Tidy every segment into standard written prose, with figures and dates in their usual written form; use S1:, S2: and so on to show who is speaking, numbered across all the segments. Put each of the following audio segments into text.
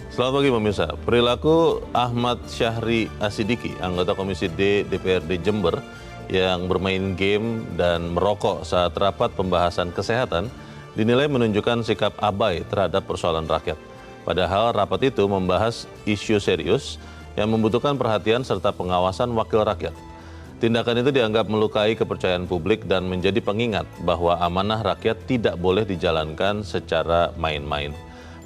S1: Selamat pagi pemirsa. Perilaku Ahmad Syahri Asidiki, anggota Komisi D DPRD Jember yang bermain game dan merokok saat rapat pembahasan kesehatan dinilai menunjukkan sikap abai terhadap persoalan rakyat. Padahal rapat itu membahas isu serius yang membutuhkan perhatian serta pengawasan wakil rakyat. Tindakan itu dianggap melukai kepercayaan publik dan menjadi pengingat bahwa amanah rakyat tidak boleh dijalankan secara main-main.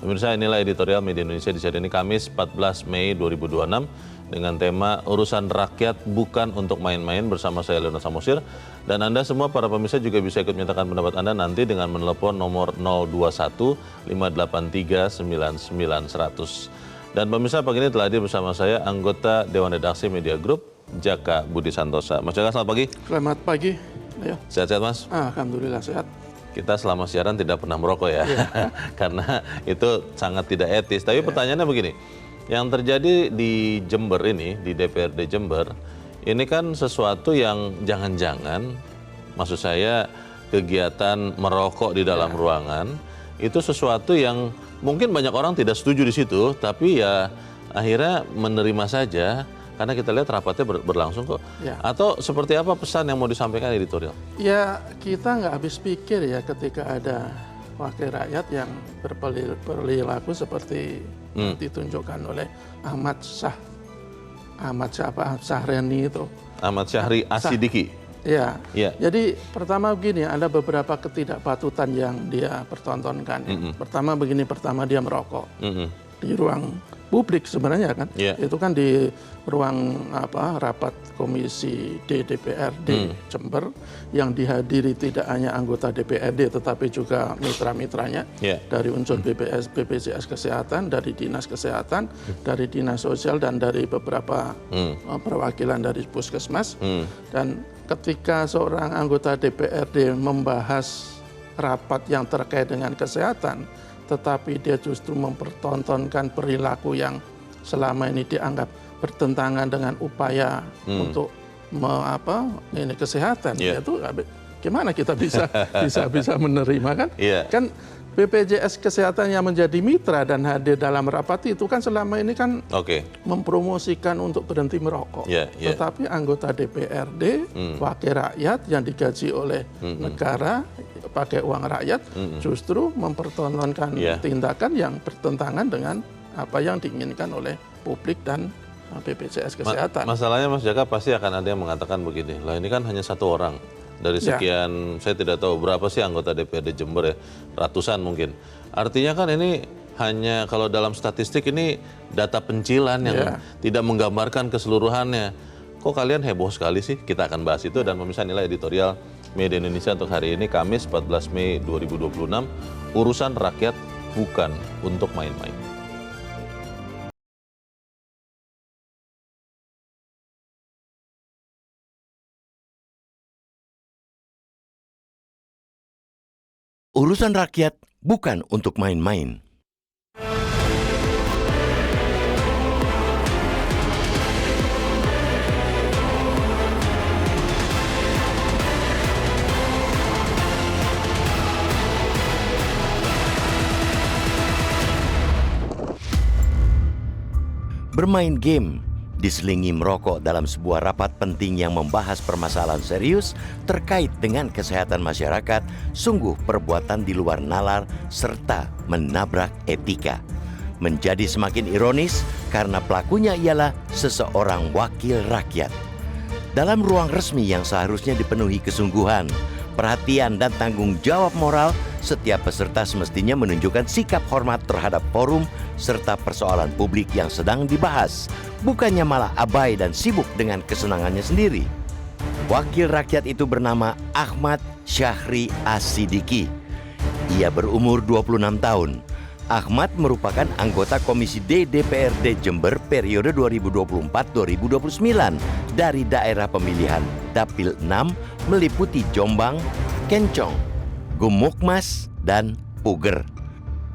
S1: Pemirsa, inilah editorial Media Indonesia di seri ini Kamis 14 Mei 2026 dengan tema Urusan Rakyat Bukan Untuk Main-Main bersama saya Leonard Samosir. Dan Anda semua para pemirsa juga bisa ikut menyatakan pendapat Anda nanti dengan menelepon nomor 021 583 99 100. Dan pemirsa, pagi ini telah hadir bersama saya anggota Dewan Redaksi Media Group, Jaka Budi Santosa. Mas Jaka, selamat pagi.
S2: Selamat pagi. Ayo.
S1: Sehat-sehat, Mas?
S2: Alhamdulillah sehat.
S1: Kita selama siaran tidak pernah merokok ya, karena itu sangat tidak etis. Tapi pertanyaannya begini, yang terjadi di Jember ini, di DPRD Jember, ini kan sesuatu yang jangan-jangan, maksud saya kegiatan merokok di dalam ruangan, itu sesuatu yang mungkin banyak orang tidak setuju di situ, tapi ya akhirnya menerima saja. Karena kita lihat rapatnya berlangsung kok. Ya. Atau seperti apa pesan yang mau disampaikan editorial?
S2: Ya, kita nggak habis pikir ya ketika ada wakil rakyat yang berperilaku seperti ditunjukkan oleh Ahmad Syahrini itu. Ahmad Syahri
S1: Asidiki.
S2: Ya. Jadi pertama begini, ada beberapa ketidakpatutan yang dia pertontonkan. Pertama dia merokok di ruang publik sebenarnya kan, itu kan di ruang rapat Komisi D DPRD Jember yang dihadiri tidak hanya anggota DPRD tetapi juga mitra-mitranya dari unsur BPJS Kesehatan, dari Dinas Kesehatan, dari Dinas Sosial dan dari beberapa perwakilan dari Puskesmas. Dan ketika seorang anggota DPRD membahas rapat yang terkait dengan kesehatan, tetapi dia justru mempertontonkan perilaku yang selama ini dianggap bertentangan dengan upaya untuk kesehatan. Itu gimana kita bisa menerima kan? Kan BPJS Kesehatan yang menjadi mitra dan hadir dalam rapat itu kan selama ini kan mempromosikan untuk berhenti merokok. Tetapi anggota DPRD, wakil rakyat yang digaji oleh negara pakai uang rakyat justru mempertontonkan tindakan yang bertentangan dengan apa yang diinginkan oleh publik dan BPJS Kesehatan.
S1: Masalahnya Mas Jaka pasti akan ada yang mengatakan begini, lah ini kan hanya satu orang dari sekian, saya tidak tahu berapa sih anggota DPRD Jember ya, ratusan mungkin. Artinya kan ini hanya kalau dalam statistik ini data pencilan yang tidak menggambarkan keseluruhannya. Kok kalian heboh sekali sih? Kita akan bahas itu dan pemirsa, nilai editorial Media Indonesia untuk hari ini Kamis 14 Mei 2026, Urusan Rakyat Bukan Untuk Main-Main.
S3: Urusan rakyat bukan untuk main-main. Bermain game, diselingi merokok dalam sebuah rapat penting yang membahas permasalahan serius terkait dengan kesehatan masyarakat, sungguh perbuatan di luar nalar serta menabrak etika. Menjadi semakin ironis karena pelakunya ialah seseorang wakil rakyat. Dalam ruang resmi yang seharusnya dipenuhi kesungguhan, perhatian dan tanggung jawab moral, setiap peserta semestinya menunjukkan sikap hormat terhadap forum serta persoalan publik yang sedang dibahas, bukannya malah abai dan sibuk dengan kesenangannya sendiri. Wakil rakyat itu bernama Ahmad Syahri Asidiki. Ia berumur 26 tahun. Ahmad merupakan anggota Komisi D DPRD Jember periode 2024-2029 dari daerah pemilihan Dapil 6 meliputi Jombang, Kencong, Gumukmas, dan Puger.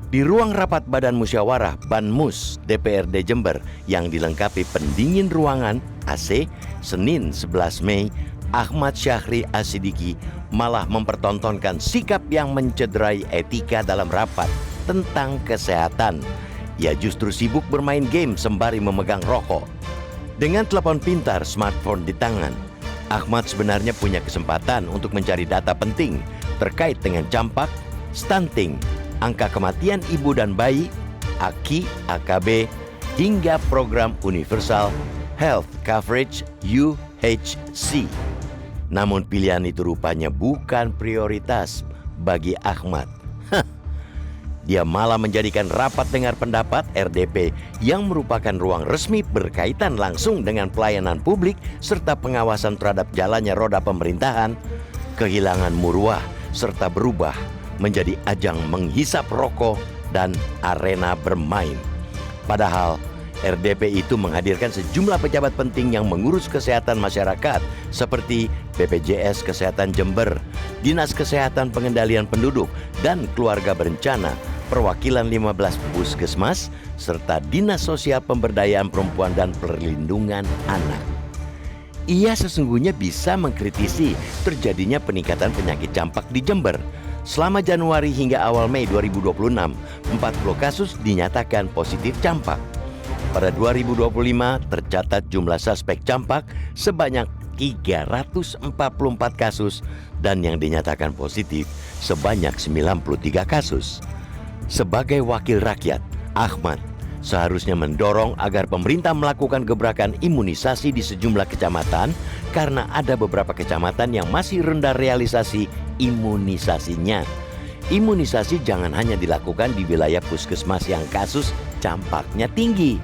S3: Di ruang rapat Badan Musyawarah Banmus DPRD Jember yang dilengkapi pendingin ruangan AC, Senin 11 Mei, Ahmad Syahri Asidiki malah mempertontonkan sikap yang mencederai etika dalam rapat tentang kesehatan. ia justru sibuk bermain game sembari memegang rokok. Dengan telepon pintar smartphone di tangan, Ahmad sebenarnya punya kesempatan untuk mencari data penting terkait dengan campak, stunting, angka kematian ibu dan bayi, AKI, AKB, hingga program Universal Health Coverage UHC. Namun pilihan itu rupanya bukan prioritas bagi Ahmad. Dia malah menjadikan rapat dengar pendapat RDP yang merupakan ruang resmi berkaitan langsung dengan pelayanan publik serta pengawasan terhadap jalannya roda pemerintahan, kehilangan muruah serta berubah menjadi ajang menghisap rokok dan arena bermain. Padahal RDP itu menghadirkan sejumlah pejabat penting yang mengurus kesehatan masyarakat seperti BPJS Kesehatan Jember, Dinas Kesehatan Pengendalian Penduduk dan Keluarga Berencana, perwakilan 15 puskesmas, serta Dinas Sosial Pemberdayaan Perempuan dan Perlindungan Anak. Ia sesungguhnya bisa mengkritisi terjadinya peningkatan penyakit campak di Jember. Selama Januari hingga awal Mei 2026, 40 kasus dinyatakan positif campak. Pada 2025 tercatat jumlah suspek campak sebanyak 344 kasus dan yang dinyatakan positif sebanyak 93 kasus. Sebagai wakil rakyat, Ahmad seharusnya mendorong agar pemerintah melakukan gebrakan imunisasi di sejumlah kecamatan karena ada beberapa kecamatan yang masih rendah realisasi imunisasinya. Imunisasi jangan hanya dilakukan di wilayah puskesmas yang kasus campaknya tinggi.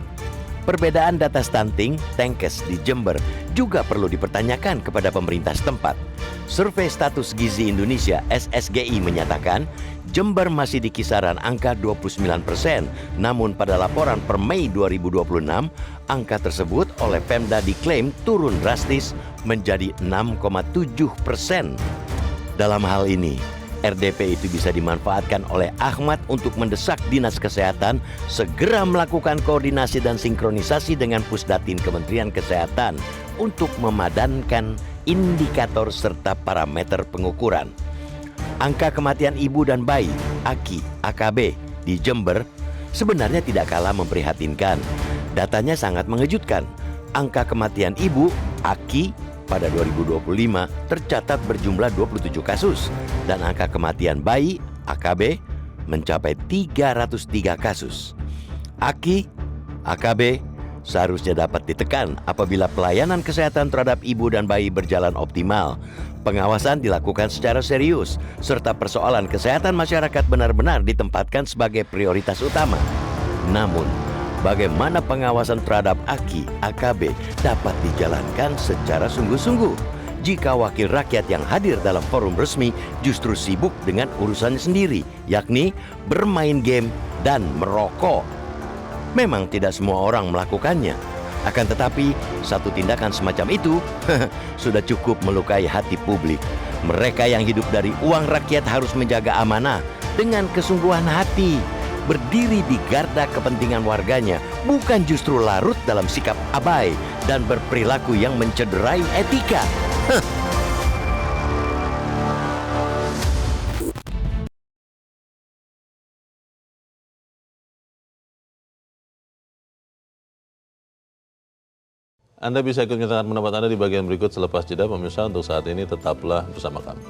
S3: Perbedaan data stunting Tenkes di Jember juga perlu dipertanyakan kepada pemerintah setempat. Survei Status Gizi Indonesia SSGI menyatakan Jember masih di kisaran angka 29%. Namun pada laporan per Mei 2026, angka tersebut oleh Pemda diklaim turun drastis menjadi 6,7%. Dalam hal ini, RDP itu bisa dimanfaatkan oleh Ahmad untuk mendesak Dinas Kesehatan segera melakukan koordinasi dan sinkronisasi dengan Pusdatin Kementerian Kesehatan untuk memadankan indikator serta parameter pengukuran. Angka kematian ibu dan bayi AKI, AKB di Jember sebenarnya tidak kalah memprihatinkan. Datanya sangat mengejutkan. Angka kematian ibu AKI pada 2025 tercatat berjumlah 27 kasus dan angka kematian bayi AKB mencapai 303 kasus. AKI, AKB seharusnya dapat ditekan apabila pelayanan kesehatan terhadap ibu dan bayi berjalan optimal, pengawasan dilakukan secara serius, serta persoalan kesehatan masyarakat benar-benar ditempatkan sebagai prioritas utama. Namun, bagaimana pengawasan terhadap AKI, AKB dapat dijalankan secara sungguh-sungguh jika wakil rakyat yang hadir dalam forum resmi justru sibuk dengan urusannya sendiri, yakni bermain game dan merokok. Memang tidak semua orang melakukannya. Akan tetapi, satu tindakan semacam itu sudah cukup melukai hati publik. Mereka yang hidup dari uang rakyat harus menjaga amanah dengan kesungguhan hati, berdiri di garda kepentingan warganya, bukan justru larut dalam sikap abai dan berperilaku yang mencederai etika.
S1: Anda bisa ikut menyatakan pendapat Anda di bagian berikut selepas jeda. Pemirsa, untuk saat ini tetaplah bersama kami.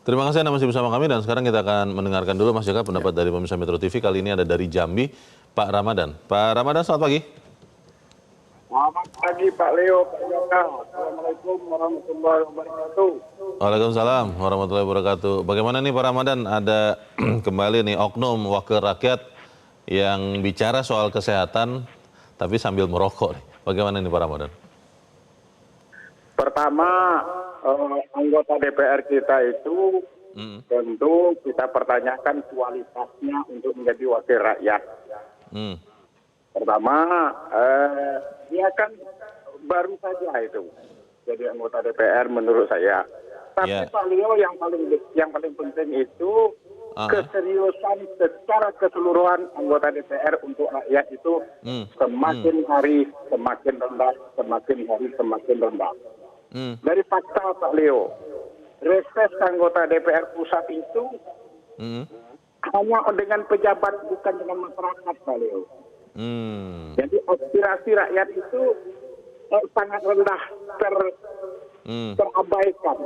S1: Terima kasih Anda masih bersama kami dan sekarang kita akan mendengarkan dulu Mas Jaka pendapat dari pemirsa Metro TV. Kali ini ada dari Jambi, Pak Ramadan. Pak Ramadan, selamat pagi.
S4: Selamat pagi Pak Leo, Pak Jaka. Assalamualaikum warahmatullahi wabarakatuh.
S1: Waalaikumsalam warahmatullahi wabarakatuh. Bagaimana nih Pak Ramadan, ada kembali nih oknum wakil rakyat yang bicara soal kesehatan tapi sambil merokok nih. Bagaimana nih Pak Ramadan?
S4: Pertama, anggota DPR kita itu tentu kita pertanyakan kualitasnya untuk menjadi wakil rakyat. Pertama, dia kan baru saja itu jadi anggota DPR menurut saya. Tapi Pak Leo yang paling penting itu keseriusan secara keseluruhan anggota DPR untuk rakyat itu semakin hari semakin rendah, semakin hari semakin rendah. Dari fakta Pak Leo, reses anggota DPR pusat itu hanya dengan pejabat, bukan dengan masyarakat Pak Leo. Jadi aspirasi rakyat itu sangat rendah, terabaikan.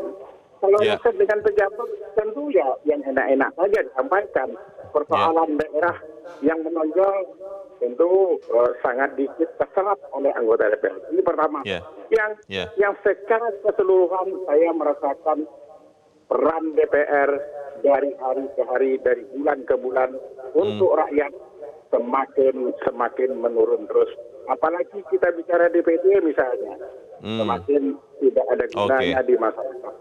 S4: Kalau reses dengan pejabat tentu ya yang enak-enak saja disampaikan. Persoalan daerah yang menonjol tentu sangat dikit terserap oleh anggota DPR. Ini pertama. Yang secara keseluruhan saya merasakan peran DPR dari hari ke hari, dari bulan ke bulan untuk rakyat semakin menurun terus. Apalagi kita bicara DPD misalnya, semakin tidak ada gunanya di masyarakat.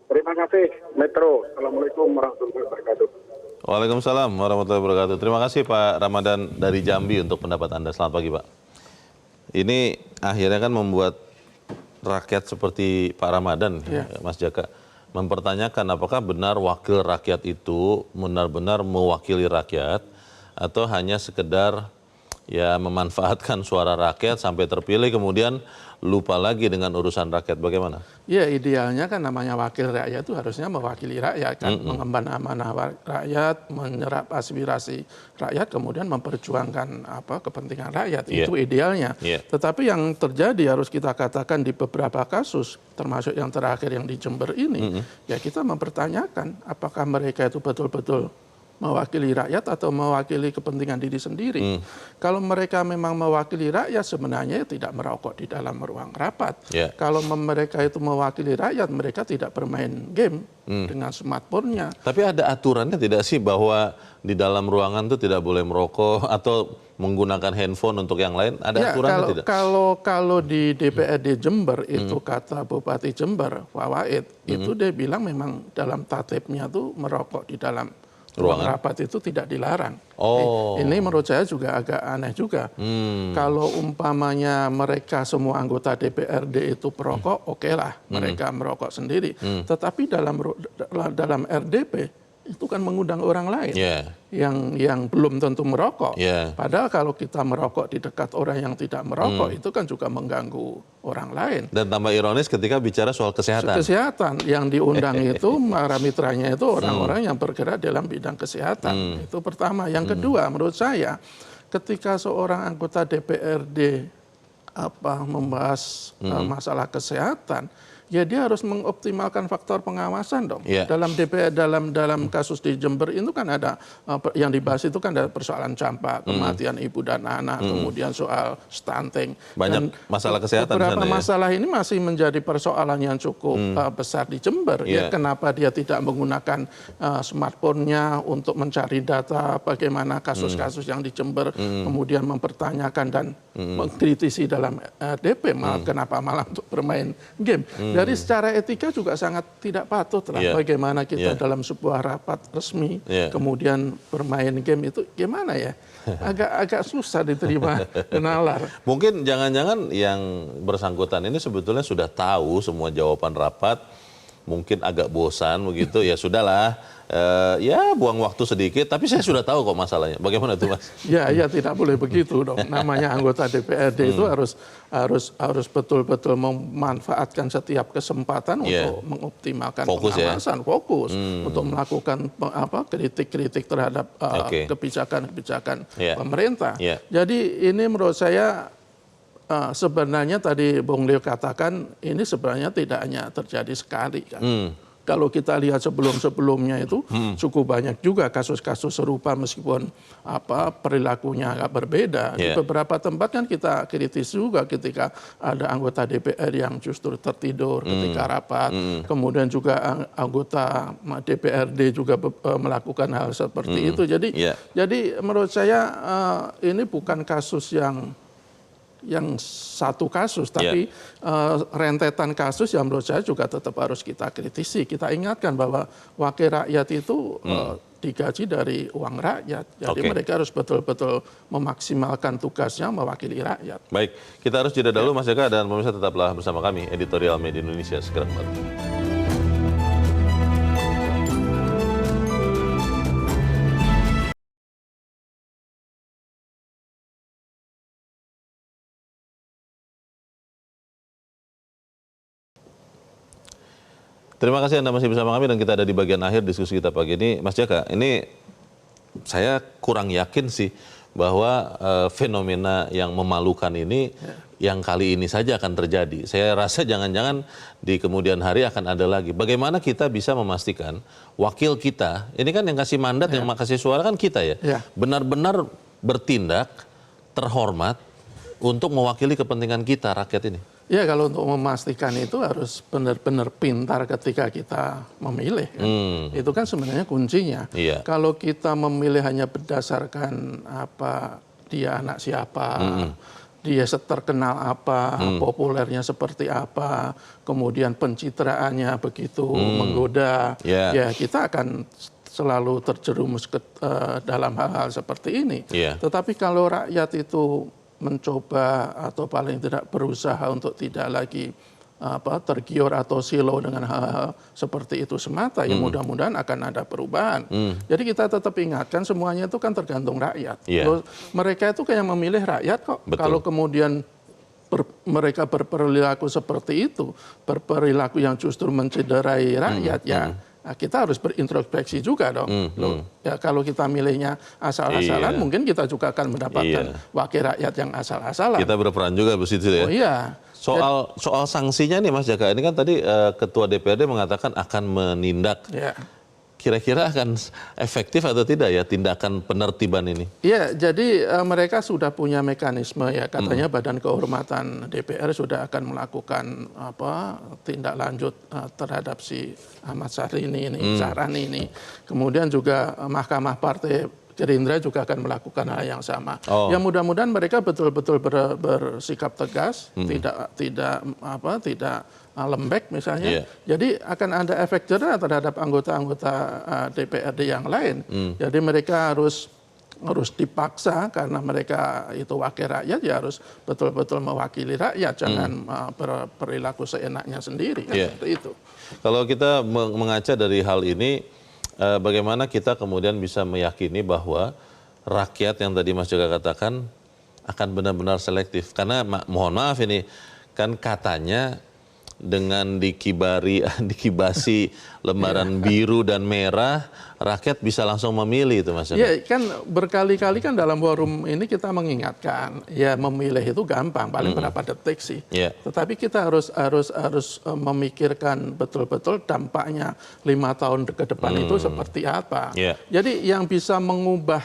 S4: Terima kasih Metro. Assalamualaikum warahmatullahi wabarakatuh.
S1: Waalaikumsalam warahmatullahi wabarakatuh. Terima kasih Pak Ramadan dari Jambi untuk pendapat Anda. Selamat pagi Pak. Ini akhirnya kan membuat rakyat seperti Pak Ramadan, Mas Jaka, mempertanyakan apakah benar wakil rakyat itu benar-benar mewakili rakyat atau hanya sekedar ya memanfaatkan suara rakyat sampai terpilih kemudian lupa lagi dengan urusan rakyat. Bagaimana?
S2: Ya idealnya kan namanya wakil rakyat itu harusnya mewakili rakyat kan, mengemban amanah rakyat, menyerap aspirasi rakyat, kemudian memperjuangkan kepentingan rakyat. Itu idealnya. Tetapi yang terjadi harus kita katakan di beberapa kasus, termasuk yang terakhir yang di Jember ini, ya kita mempertanyakan apakah mereka itu betul-betul mewakili rakyat atau mewakili kepentingan diri sendiri. Kalau mereka memang mewakili rakyat sebenarnya tidak merokok di dalam ruang rapat. Kalau mereka itu mewakili rakyat, mereka tidak bermain game dengan smartphone-nya.
S1: Tapi ada aturannya tidak sih bahwa di dalam ruangan itu tidak boleh merokok atau menggunakan handphone untuk yang lain? Ada aturannya tidak?
S2: Kalau di DPRD Jember itu kata Bupati Jember, Wawaid, itu dia bilang memang dalam tatipnya tuh merokok di dalam ruang rapat itu tidak dilarang. Ini menurut saya juga agak aneh juga. Kalau umpamanya mereka semua anggota DPRD itu perokok, oke lah, mereka merokok sendiri. Tetapi dalam RDP itu kan mengundang orang lain yang belum tentu merokok. Padahal kalau kita merokok di dekat orang yang tidak merokok itu kan juga mengganggu orang lain. Dan
S1: tambah ironis ketika bicara soal kesehatan.
S2: Kesehatan yang diundang itu para mitranya itu orang-orang yang bergerak dalam bidang kesehatan. Itu pertama. Yang kedua, menurut saya ketika seorang anggota DPRD membahas masalah kesehatan, ya dia harus mengoptimalkan faktor pengawasan dong. Dalam DPR dalam kasus di Jember itu kan ada yang dibahas itu kan ada persoalan campak, kematian ibu dan anak, kemudian soal stunting.
S1: Banyak masalah kesehatan.
S2: Beberapa masalah ini masih menjadi persoalan yang cukup besar di Jember. Ya, kenapa dia tidak menggunakan smartphone-nya untuk mencari data bagaimana kasus-kasus yang di Jember, kemudian mempertanyakan dan mengkritisi dalam DP, kenapa malah untuk bermain game. Dari secara etika juga sangat tidak patut lah bagaimana kita dalam sebuah rapat resmi kemudian bermain game itu gimana ya? Agak susah diterima nalar.
S1: Mungkin jangan-jangan yang bersangkutan ini sebetulnya sudah tahu semua jawaban rapat, mungkin agak bosan begitu, ya sudahlah. Ya buang waktu sedikit, tapi saya sudah tahu kok masalahnya. Bagaimana itu Mas?
S2: Ya tidak boleh begitu dong. Namanya anggota DPRD itu harus betul-betul memanfaatkan setiap kesempatan untuk mengoptimalkan pengawasan, fokus untuk melakukan kritik-kritik terhadap kebijakan-kebijakan pemerintah. Jadi ini menurut saya sebenarnya tadi Bung Leo katakan ini sebenarnya tidak hanya terjadi sekali kan. Kalau kita lihat sebelum-sebelumnya itu cukup banyak juga kasus-kasus serupa meskipun perilakunya agak berbeda. Di beberapa tempat kan kita kritis juga ketika ada anggota DPR yang justru tertidur ketika rapat. Kemudian juga anggota DPRD juga melakukan hal seperti itu. Jadi menurut saya ini bukan kasus yang satu kasus, tapi rentetan kasus yang menurut saya juga tetap harus kita kritisi. Kita ingatkan bahwa wakil rakyat itu digaji dari uang rakyat. Jadi mereka harus betul-betul memaksimalkan tugasnya mewakili rakyat.
S1: Baik, kita harus jeda dulu Mas Jaka, dan pemirsa tetaplah bersama kami, Editorial Media Indonesia segera kembali. Terima kasih Anda masih bersama kami dan kita ada di bagian akhir diskusi kita pagi ini. Mas Jaka, ini saya kurang yakin sih bahwa fenomena yang memalukan ini yang kali ini saja akan terjadi. Saya rasa jangan-jangan di kemudian hari akan ada lagi. Bagaimana kita bisa memastikan wakil kita, ini kan yang kasih mandat, yang kasih suara kan kita ya, benar-benar bertindak terhormat untuk mewakili kepentingan kita, rakyat ini.
S2: Ya, kalau untuk memastikan itu harus benar-benar pintar ketika kita memilih. Kan? Itu kan sebenarnya kuncinya.
S1: Iya.
S2: Kalau kita memilih hanya berdasarkan apa dia anak siapa, dia terkenal apa, populernya seperti apa, kemudian pencitraannya begitu menggoda, ya kita akan selalu terjerumus dalam hal-hal seperti ini. Tetapi kalau rakyat itu mencoba atau paling tidak berusaha untuk tidak lagi tergiur atau silau dengan hal-hal seperti itu semata, ya mudah-mudahan akan ada perubahan. Jadi kita tetap ingatkan semuanya itu kan tergantung rakyat. Mereka itu kayak memilih rakyat kok.
S1: Betul.
S2: Kalau kemudian mereka berperilaku seperti itu, berperilaku yang justru mencederai rakyat, Nah, kita harus berintrospeksi juga dong. Ya, kalau kita milihnya asal-asalan, mungkin kita juga akan mendapatkan wakil rakyat yang asal-asalan.
S1: Kita berperan juga di situ ya.
S2: Oh iya.
S1: Soal sanksinya nih Mas Jaka, ini kan tadi Ketua DPRD mengatakan akan menindak. Kira-kira akan efektif atau tidak ya tindakan penertiban ini?
S2: Iya, jadi mereka sudah punya mekanisme ya, katanya Badan Kehormatan DPR sudah akan melakukan tindak lanjut terhadap si Ahmad Syahrini ini, Syahrani ini. Kemudian juga Mahkamah Partai Gerindra juga akan melakukan hal yang sama. Ya mudah-mudahan mereka betul-betul bersikap tegas, tidak lembek misalnya. Jadi akan ada efek jerah terhadap anggota-anggota DPRD yang lain. Jadi mereka harus dipaksa karena mereka itu wakil rakyat, ya harus betul-betul mewakili rakyat, jangan berperilaku seenaknya sendiri. Seperti itu.
S1: Kalau kita mengaca dari hal ini, bagaimana kita kemudian bisa meyakini bahwa rakyat yang tadi Mas Jaka katakan akan benar-benar selektif? Karena mohon maaf ini kan katanya dengan dikibasi lembaran biru dan merah, rakyat bisa langsung memilih itu Mas Jaka.
S2: Ya kan berkali-kali kan dalam forum ini kita mengingatkan, ya memilih itu gampang, paling berapa detik sih. Tetapi kita harus memikirkan betul-betul dampaknya 5 tahun ke depan itu seperti apa. Jadi yang bisa mengubah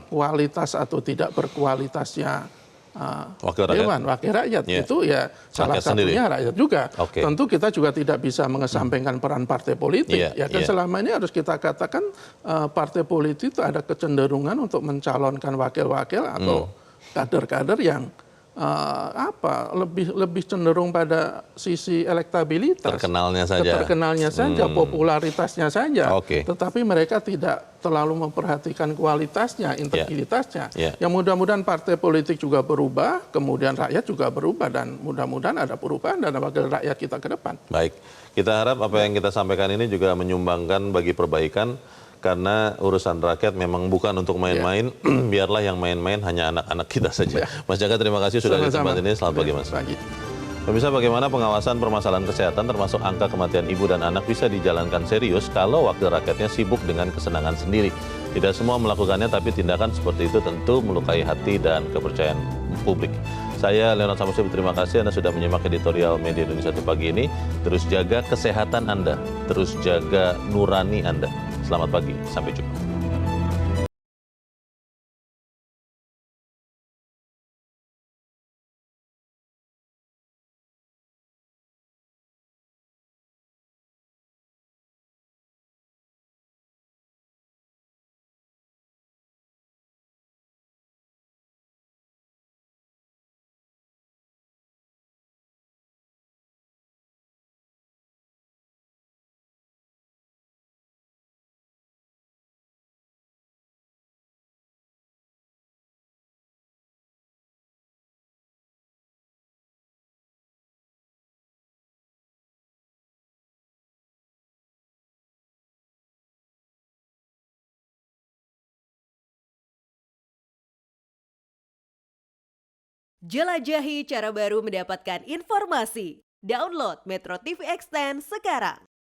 S2: kualitas atau tidak berkualitasnya wakil rakyat itu ya salah satunya rakyat juga. Tentu kita juga tidak bisa mengesampingkan peran partai politik. Ya kan selama ini harus kita katakan partai politik itu ada kecenderungan untuk mencalonkan wakil-wakil atau kader-kader yang lebih cenderung pada sisi elektabilitas, terkenalnya saja, popularitasnya saja. Tetapi mereka tidak terlalu memperhatikan kualitasnya, integritasnya. Yang mudah-mudahan partai politik juga berubah, kemudian rakyat juga berubah, dan mudah-mudahan ada perubahan dan wakil rakyat kita ke depan.
S1: Baik, kita harap apa yang kita sampaikan ini juga menyumbangkan bagi perbaikan. Karena urusan rakyat memang bukan untuk main-main, biarlah yang main-main hanya anak-anak kita saja. Mas Jaka, terima kasih sudah di tempat ini. Selamat pagi Mas. Pemirsa, bagaimana pengawasan permasalahan kesehatan termasuk angka kematian ibu dan anak bisa dijalankan serius kalau wakil rakyatnya sibuk dengan kesenangan sendiri. Tidak semua melakukannya, tapi tindakan seperti itu tentu melukai hati dan kepercayaan publik. Saya Leonard Samusi, terima kasih Anda sudah menyimak editorial Media Indonesia pagi ini. Terus jaga kesehatan Anda, terus jaga nurani Anda. Selamat pagi, sampai jumpa.
S5: Jelajahi cara baru mendapatkan informasi. Download Metro TV Extend sekarang.